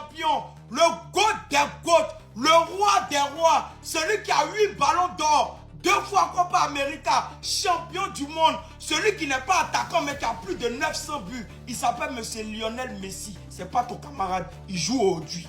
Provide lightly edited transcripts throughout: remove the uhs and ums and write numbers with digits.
champions, le GOAT des GOAT, le roi des rois, celui qui a 8 ballons d'or, 2 fois Copa América, champion du monde, celui qui n'est pas attaquant mais qui a plus de 900 buts. Il s'appelle M. Lionel Messi. C'est pas ton camarade, il joue aujourd'hui.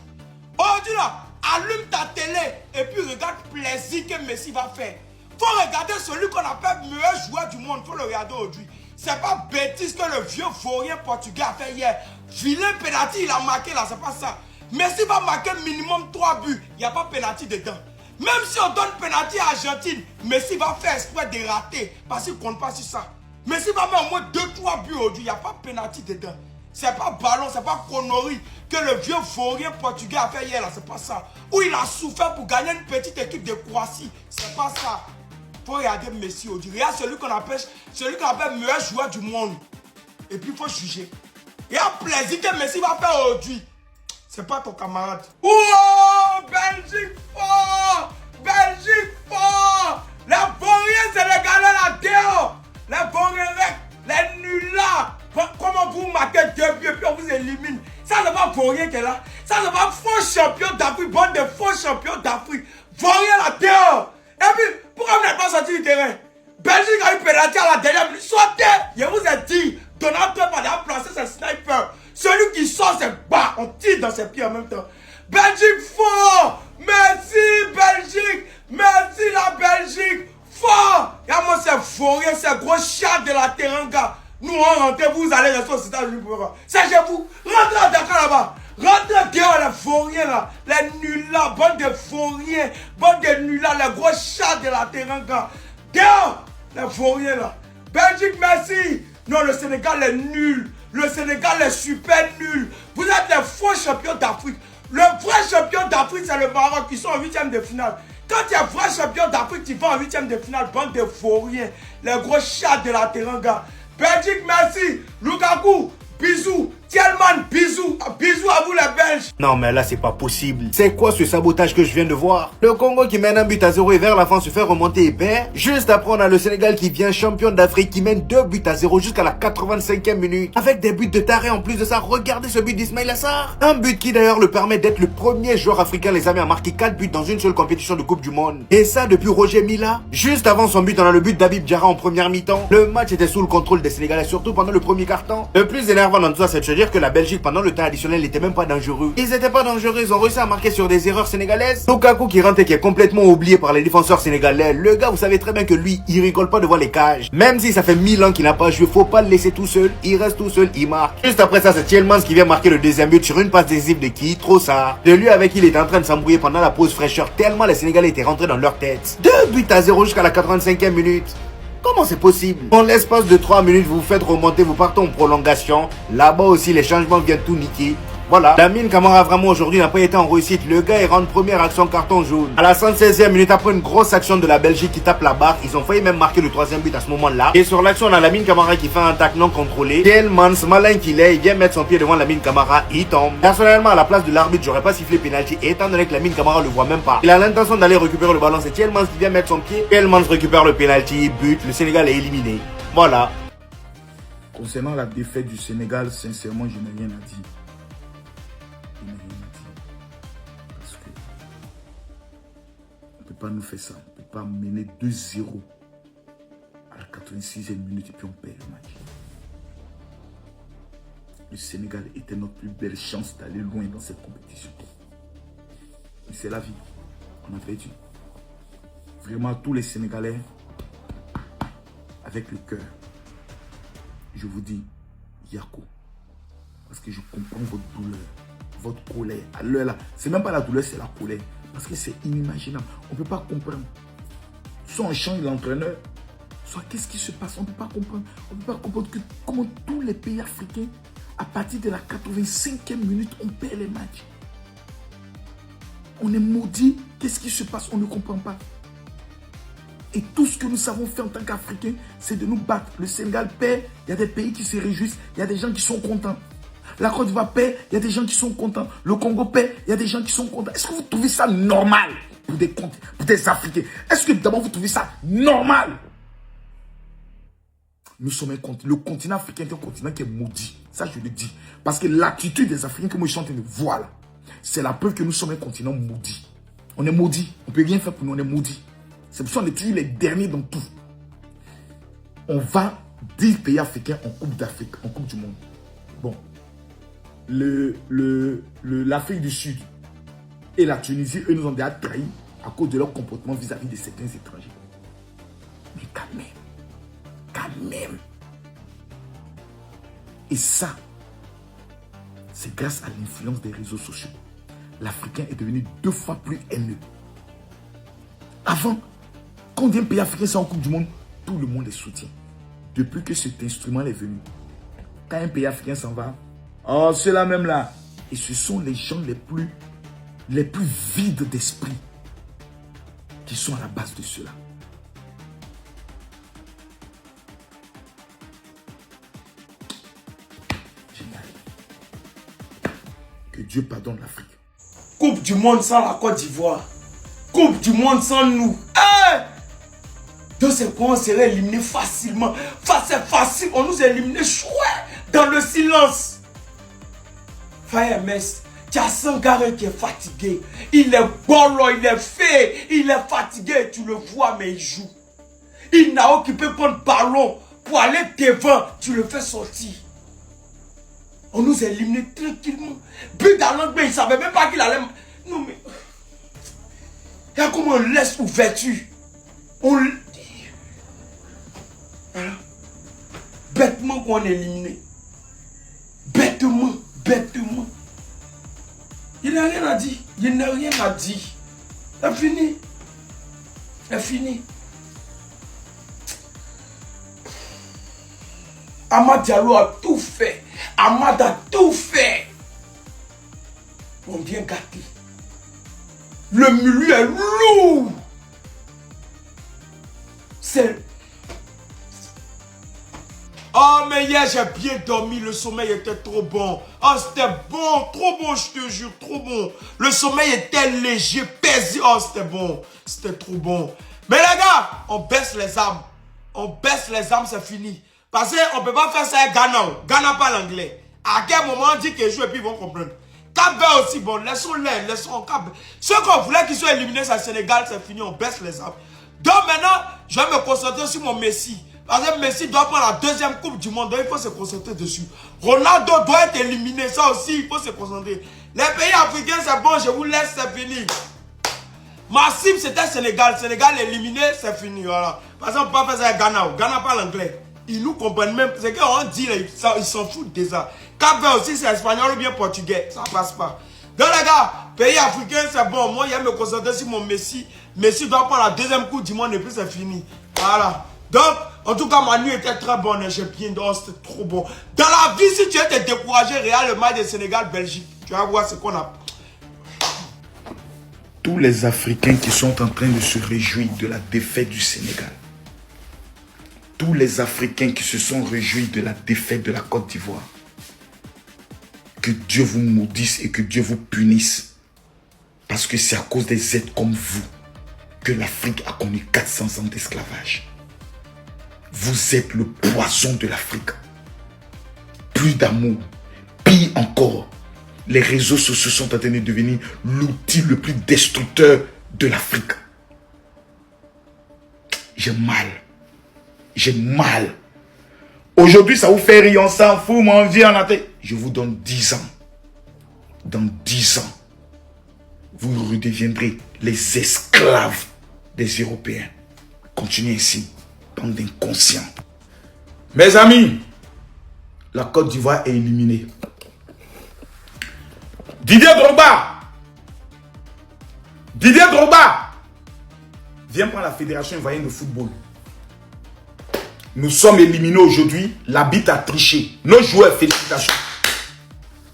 Aujourd'hui là, allume ta télé et puis regarde plaisir que Messi va faire. Faut regarder celui qu'on appelle meilleur joueur du monde, faut le regarder aujourd'hui. C'est pas bêtise que le vieux vaurien portugais a fait hier. Vilain penalty, il a marqué là, c'est pas ça. Messi va marquer minimum 3 buts, il n'y a pas penalty dedans. Même si on donne penalty à Argentine, Messi va faire exprès de rater parce qu'il ne compte pas sur ça. Messi va mettre au moins 2-3 buts aujourd'hui, il n'y a pas penalty dedans. C'est pas ballon, c'est pas connerie que le vieux vaurien portugais a fait hier là, c'est pas ça. Où il a souffert pour gagner une petite équipe de Croatie, c'est pas ça. Faut regarder Messi aujourd'hui. Regarde celui qu'on appelle meilleur joueur du monde. Et puis il faut juger. Il y a plaisir que Messi va faire aujourd'hui. C'est pas ton camarade. Oh, Belgique fort! Belgique fort! Les Vauriens sénégalais là dehors! Les Vauriens, les nuls là! Comment vous marquez 2 buts et puis on vous élimine? Ça c'est pas Vaurien qui est là. Ça c'est pas faux champion d'Afrique, bande de faux champions d'Afrique. Vaurien là dehors! Et puis, pourquoi vous n'êtes pas sorti du terrain? Belgique a eu pénalty à la dernière minute. Sortez! Je vous ai dit, Donald Trump a déjà placé ses snipers. Celui qui sort, c'est bas. On tire dans ses pieds en même temps. Belgique fort! Merci Belgique! Merci la Belgique! Fort! Regarde-moi ces forêts, ces gros chats de la Teranga. Nous on rentre, vous allez rester aux États-Unis pour voir. Sachez-vous, rentrez à Dakar là-bas. Rentrez dehors les vauriens là, les nuls là, bande de vauriens, bande de nuls là, les gros chats de la Teranga. Dehors les vauriens là. Belgique, merci. Non, le Sénégal est nul. Le Sénégal est super nul. Vous êtes les faux champions d'Afrique. Le vrai champion d'Afrique, c'est le Maroc qui sont en 8e de finale. Quand tu es vrai champion d'Afrique, tu vas en 8e de finale, bande de vauriens, les gros chats de la Teranga. Belgique, merci. Lukaku, bisous. Tellement bisous. Bisous à vous les Belges. Non mais là c'est pas possible. C'est quoi ce sabotage que je viens de voir? Le Congo qui mène 1-0 et vers la fin se fait remonter et perd. Juste après on a le Sénégal qui vient champion d'Afrique qui mène 2-0 jusqu'à la 85e minute. Avec des buts de taré en plus de ça. Regardez ce but d'Ismaïla Sarr. Un but qui d'ailleurs le permet d'être le premier joueur africain les amis à marquer 4 buts dans une seule compétition de Coupe du Monde. Et ça depuis Roger Mila. Juste avant son but on a le but d'Habib Diarra en première mi-temps. Le match était sous le contrôle des Sénégalais surtout pendant le premier quart-temps. Le plus énervant dans tout ça c'est de se dire que la Belgique pendant le temps additionnel n'était même pas dangereux. Ils étaient pas dangereux, ils ont réussi à marquer sur des erreurs sénégalaises. Lukaku qui rentre et qui est complètement oublié par les défenseurs sénégalais. Le gars, vous savez très bien que lui, il rigole pas devant les cages. Même si ça fait 1000 ans qu'il n'a pas joué, faut pas le laisser tout seul. Il reste tout seul, il marque. Juste après ça, c'est Tielemans qui vient marquer le deuxième but sur une passe décisive de qui? Trossard. De lui avec qui il était en train de s'embrouiller pendant la pause fraîcheur tellement les Sénégalais étaient rentrés dans leur tête. 2-0 jusqu'à la 85e minute. Comment c'est possible? En l'espace de 3 minutes, vous vous faites remonter, vous partez en prolongation. Là-bas aussi, les changements viennent tout niquer. Voilà. Lamine Camara vraiment aujourd'hui n'a pas été en réussite. Le gars il rentre première action carton jaune. À la 116e minute après une grosse action de la Belgique qui tape la barre, ils ont failli même marquer le 3e but à ce moment-là. Et sur l'action on a Lamine Camara qui fait un tacle non contrôlé. Tielemans, malin qu'il est, il vient mettre son pied devant Lamine Camara, il tombe. Personnellement à la place de l'arbitre j'aurais pas sifflé penalty étant donné que Lamine Camara le voit même pas. Il a l'intention d'aller récupérer le ballon, c'est Tielemans qui vient mettre son pied. Tielemans récupère le penalty, but, le Sénégal est éliminé. Voilà. Concernant la défaite du Sénégal, sincèrement je n'ai rien à dire. Parce que on ne peut pas nous faire ça. On ne peut pas mener 2-0 à la 86e minute et puis on perd le match. Le Sénégal était notre plus belle chance d'aller loin dans cette compétition. Mais c'est la vie. On a perdu. Vraiment tous les Sénégalais avec le cœur. Je vous dis, Yako. Parce que je comprends votre douleur, votre colère. À l'heure là, c'est même pas la douleur, c'est la colère. Parce que c'est inimaginable. On ne peut pas comprendre. Soit on change l'entraîneur, soit qu'est-ce qui se passe. On ne peut pas comprendre. On ne peut pas comprendre que comment tous les pays africains, à partir de la 85e minute, on perd les matchs. On est maudit. Qu'est-ce qui se passe? On ne comprend pas. Et tout ce que nous savons faire en tant qu'Africains, c'est de nous battre. Le Sénégal perd, il y a des pays qui se réjouissent, il y a des gens qui sont contents. La Côte d'Ivoire perd, il y a des gens qui sont contents. Le Congo perd, il y a des gens qui sont contents. Est-ce que vous trouvez ça normal pour des Africains? Est-ce que d'abord vous trouvez ça normal? Nous sommes un continent. Le continent africain est un continent qui est maudit. Ça, je le dis. Parce que l'attitude des Africains que moi je suis en train de voir là, C'est la preuve que nous sommes un continent maudit. On est maudit. On ne peut rien faire pour nous, on est maudit. C'est pour ça qu'on est toujours les derniers dans tout. On va 10 pays africains en Coupe d'Afrique, en Coupe du Monde. Bon. L'Afrique du Sud et la Tunisie, eux, nous ont déjà trahis à cause de leur comportement vis-à-vis de certains étrangers. Mais quand même. Et ça, c'est grâce à l'influence des réseaux sociaux. L'Africain est devenu 2 fois plus haineux. Avant, quand un pays africain sont en Coupe du Monde, tout le monde les soutient. Depuis que cet instrument est venu, quand un pays africain s'en va, oh, c'est là même là. Et ce sont les gens les plus vides d'esprit qui sont à la base de cela. Génial. Que Dieu pardonne l'Afrique. Coupe du monde sans la Côte d'Ivoire. Coupe du monde sans nous. Hey! Donc c'est quoi, on serait éliminé facilement. C'est facile, on nous a éliminé chouette dans le silence. Fire Mess, tu as Sangaré qui est fatigué. Il est bolo, il est fait, il est fatigué. Tu le vois, mais il joue. Il n'a occupé prendre le ballon pour aller devant. Tu le fais sortir. On nous a éliminés tranquillement. But dans l'angle, il ne savait même pas qu'il allait. Non, mais. Regarde comment on laisse ouverture. On. Voilà. Bêtement qu'on est éliminé. Bêtement. Il n'a rien à dire. Il n'a rien à dire. C'est fini. C'est fini. Amad Diallo a tout fait. Amad a tout fait. On vient gâter. Le milieu est lourd. C'est... Oh, mais hier, j'ai bien dormi. Le sommeil était trop bon. Oh, c'était bon. Trop bon, je te jure. Trop bon. Le sommeil était léger, paisible. Oh, c'était bon. C'était trop bon. Mais les gars, on baisse les armes. On baisse les armes, c'est fini. Parce qu'on ne peut pas faire ça à Ghana. Ghana parle anglais. À quel moment on dit qu'ils jouent et puis ils vont comprendre. Cap-Vert aussi, bon, laissons-les, laissons Cap-Vert. Ceux qu'on voulait qu'ils soient éliminés, c'est le Sénégal, c'est fini, on baisse les armes. Donc maintenant, je vais me concentrer sur mon Messi. Parce que Messi doit prendre la deuxième Coupe du Monde, donc il faut se concentrer dessus. Ronaldo doit être éliminé, ça aussi, il faut se concentrer. Les pays africains, c'est bon, je vous laisse, c'est fini. Ma cible, c'était Sénégal. Sénégal éliminé, c'est fini, voilà. Parce qu'on ne peut pas faire ça à Ghana. Ghana parle anglais. Ils nous comprennent même. C'est qu'on dit, ils s'en foutent déjà. Cap-Vert aussi, c'est espagnol ou bien portugais. Ça passe pas. Donc les gars, pays africain, c'est bon. Moi, il y a me concentrer sur mon Messi. Messi doit prendre la deuxième Coupe du Monde et puis c'est fini. Voilà. Donc, en tout cas, ma nuit était très bonne. J'ai bien dormi, c'était trop bon. Dans la vie, si tu étais découragé, regarde le match de Sénégal-Belgique. Tu vas voir ce qu'on a. Tous les Africains qui sont en train de se réjouir de la défaite du Sénégal. Tous les Africains qui se sont réjouis de la défaite de la Côte d'Ivoire. Que Dieu vous maudisse et que Dieu vous punisse. Parce que c'est à cause des êtres comme vous que l'Afrique a connu 400 ans d'esclavage. Vous êtes le poison de l'Afrique. Plus d'amour, pire encore. Les réseaux sociaux sont en train de devenir l'outil le plus destructeur de l'Afrique. J'ai mal. J'ai mal. Aujourd'hui, ça vous fait rire, on s'en fout, moi on vit en la tête. Je vous donne 10 ans. Dans 10 ans, vous redeviendrez les esclaves des Européens. Continuez ainsi, bande d'inconscients. Mes amis, la Côte d'Ivoire est éliminée. Didier Drogba viens prendre la Fédération ivoirienne de football. Nous sommes éliminés aujourd'hui. L'arbitre a triché. Nos joueurs, félicitations.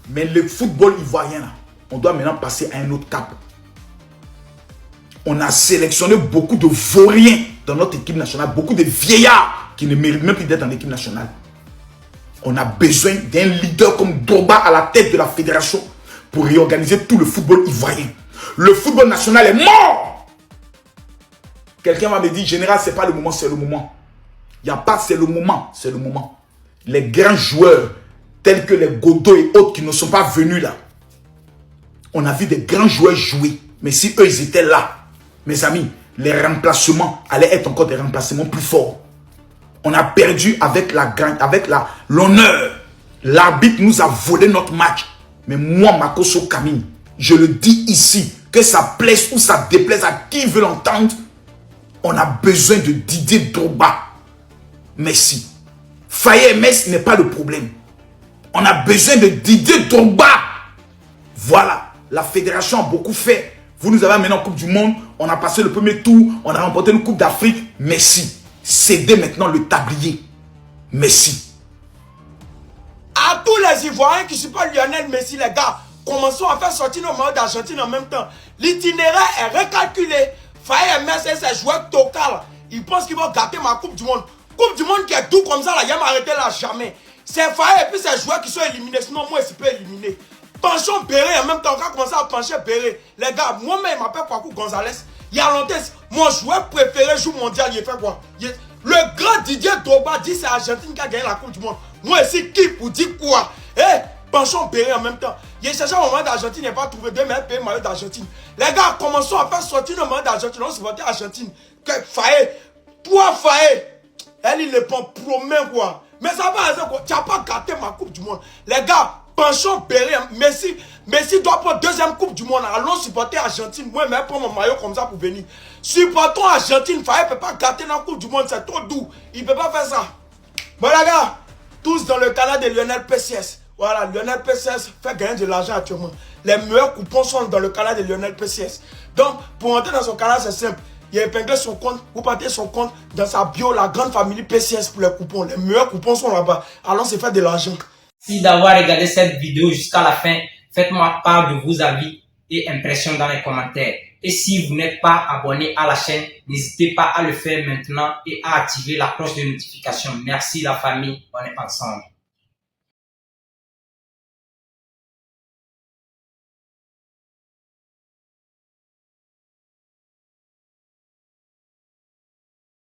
Mais le football ivoirien, là, on doit maintenant passer à un autre cap. On a sélectionné beaucoup de vauriens dans notre équipe nationale. Beaucoup de vieillards qui ne méritent même plus d'être dans l'équipe nationale. On a besoin d'un leader comme Drogba à la tête de la fédération pour réorganiser tout le football ivoirien. Le football national est mort. Quelqu'un va me dire, général, c'est pas le moment, c'est le moment. Il n'y a pas, c'est le moment, c'est le moment. Les grands joueurs, tels que les Godot et autres qui ne sont pas venus là, On a vu des grands joueurs jouer. Mais si eux, ils étaient là, mes amis, les remplacements allaient être encore des remplacements plus forts. On a perdu avec l'honneur. L'arbitre nous a volé notre match. Mais moi, Makosso Kamini, je le dis ici, que ça plaise ou ça déplaise à qui veut l'entendre, on a besoin de Didier Drogba. Messi. Faye Messi n'est pas le problème. On a besoin de Didier Drogba. Voilà, la fédération a beaucoup fait. Vous nous avez amené en Coupe du Monde, on a passé le premier tour, on a remporté une Coupe d'Afrique. Messi, cédez maintenant le tablier. Messi. À tous les Ivoiriens qui supportent Lionel Messi, les gars, commençons à faire sortir nos maillots d'Argentine en même temps. L'itinéraire est recalculé. Faye Messi et ses joueurs totaux, ils pensent qu'ils vont gâter ma Coupe du Monde. Coupe du Monde qui est tout comme ça, là, il va m'arrêter là jamais. C'est Faye et puis ces joueurs qui sont éliminés, sinon moi, je peux éliminer. Penchons Béré en même temps, on va commencer à pencher Béré. Les gars, moi-même, il m'appelle Kwaku Gonzalez. Il y a longtemps, mon joueur préféré joue mondial, il fait quoi? Le grand Didier Drogba dit c'est l'Argentine qui a gagné la Coupe du Monde. Moi ici, qui pour dire quoi? Penchons Béré en même temps. Il cherche un moment d'Argentine, il n'a pas trouvé deux meilleurs pays maillots d'Argentine. Les gars, commençons à faire sortir le moment d'Argentine. On se votait Argentine. Faye, toi Faye, elle il le promet quoi. Mais ça va dire quoi? Tu n'as pas gâté ma Coupe du Monde. Les gars, penchons Béré. Messi doit prendre deuxième Coupe du Monde. Allons supporter Argentine. Moi, je prends mon maillot comme ça pour venir. Supportons Argentine. Faye ne peut pas gâter la Coupe du Monde. C'est trop doux. Il ne peut pas faire ça. Bon, les gars, tous dans le canal de Lionel PCS. Voilà, Lionel PCS fait gagner de l'argent actuellement. Les meilleurs coupons sont dans le canal de Lionel PCS. Donc, pour entrer dans son canal, c'est simple. Il a épinglé son compte. Vous partez son compte dans sa bio, la grande famille PCS pour les coupons. Les meilleurs coupons sont là-bas. Allons se faire de l'argent. Merci d'avoir regardé cette vidéo jusqu'à la fin. Faites-moi part de vos avis et impressions dans les commentaires. Et si vous n'êtes pas abonné à la chaîne, n'hésitez pas à le faire maintenant et à activer la cloche de notification. Merci la famille, on est ensemble.